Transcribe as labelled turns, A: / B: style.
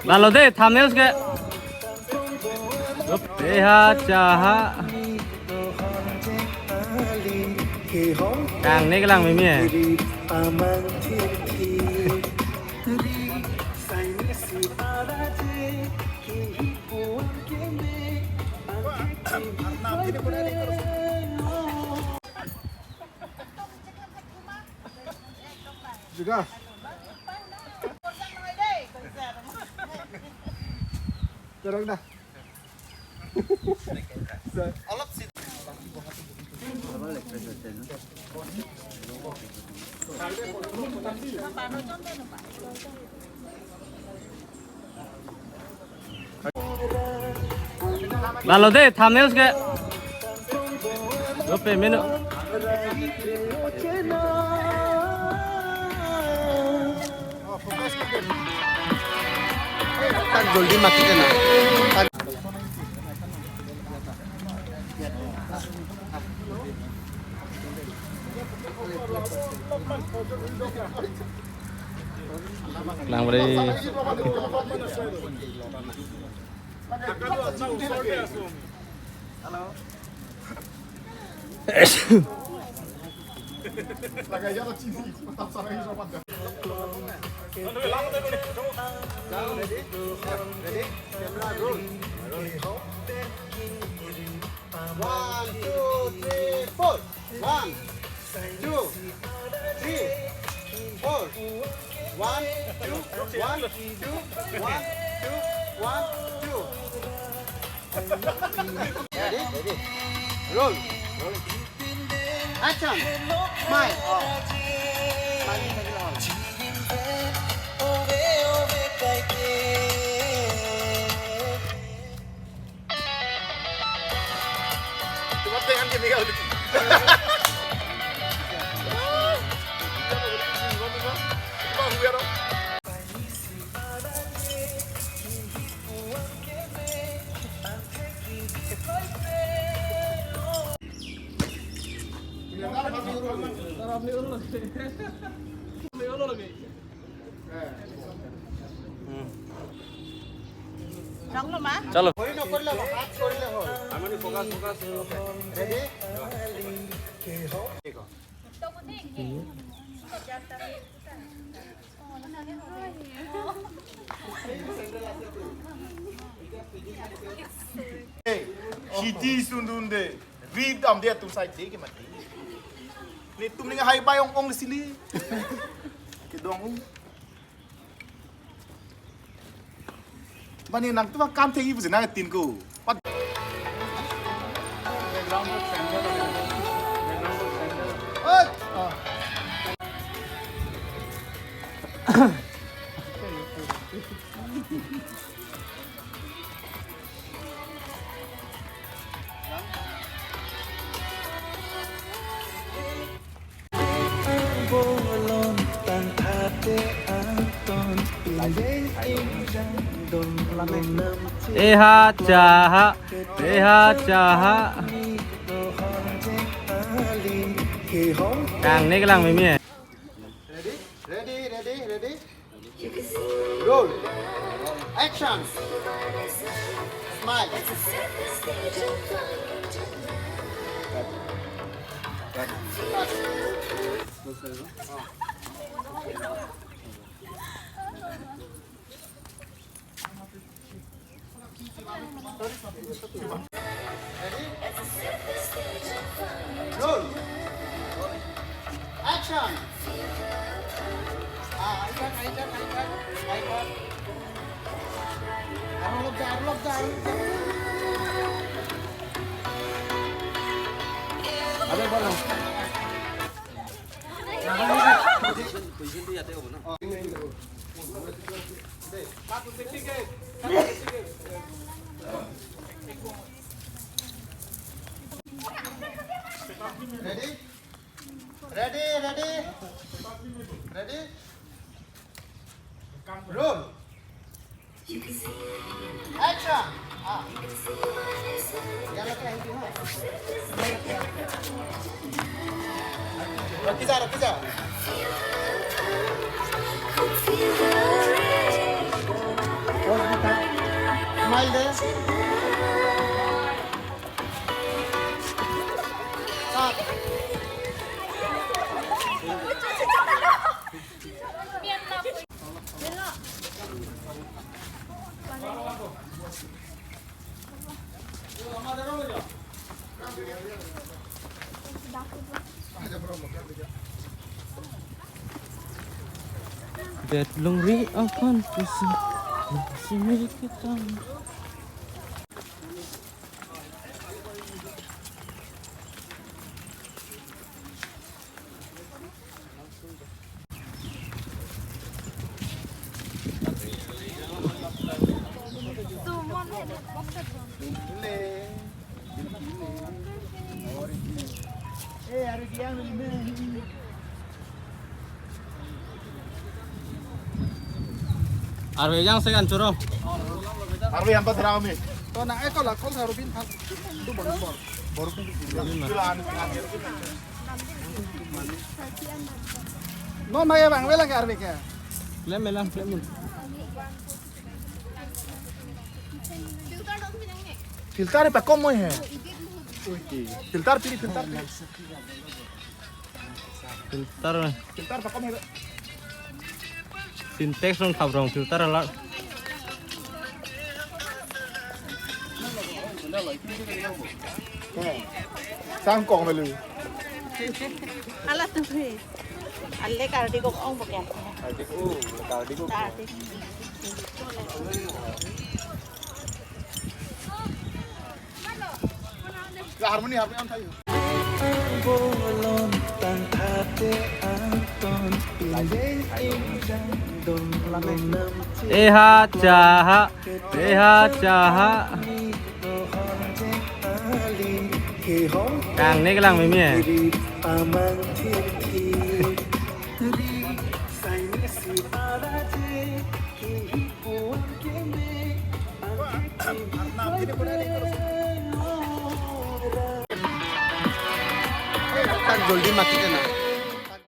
A: Lalu deh thumbnail ke. Cha càng này cái lăng mình nhỉ.
B: Juga. Terang dah. Alap sih.
A: Lalu deh thumbnail ke. Berapa minit?
B: Kan Goldie mati kena.
A: Lang beri.
B: Halo. Lagay aja tuh cini, tetap sarang ini sobat. Ready? Ready? Camera roll. 1, 2, 3, 4. 1, 2, 3, 4. 1, 2, 1, 2, 1, 2, 1, 2. Ready? Ready. Roll. Roll. Action. Smile. Smile lagi lah. Cuma dengan dia tinggal.
A: Chalo.
B: Ready? Siti sundunde, read am dia tu sai dek mati. Ni tu ni hai bai ong di sini. Kedong. Bani nang tu kam thei bu na tin ko.
A: Cha càng này cái lăng mình nhỉ.
B: Ready? Ready? Ready? Ready? Roll. Action. Smile. Ready? Roll. Action. Icon. Arulog dah. Ada bola. Ready? Ready? Roll. Action. Roti जा smile deh.
A: That lonely open pussy, pussy make it down. Arwe yang segan curo.
B: Arwi yang pas rame.
C: To na eko la kol harubin hal. Itu bor.
B: Baru pun bilang.
C: No maya bang wela ka arbik ya.
A: Lem melang, lem.
B: Filter pa como है? Filter pilih filter.
A: Filter,
B: Filter pa como है?
A: syntax non kabrong filter ala.
B: Sang kong melu.
D: Alat tuh sih. Alle kardi kok ong pakai.
B: Kardi ko.
D: Kardi.
B: Gak harmoni on tayo.
A: Eha jaha, eha jaha. Kang ni kelang mimi ya.
C: Kan joldi mati kana.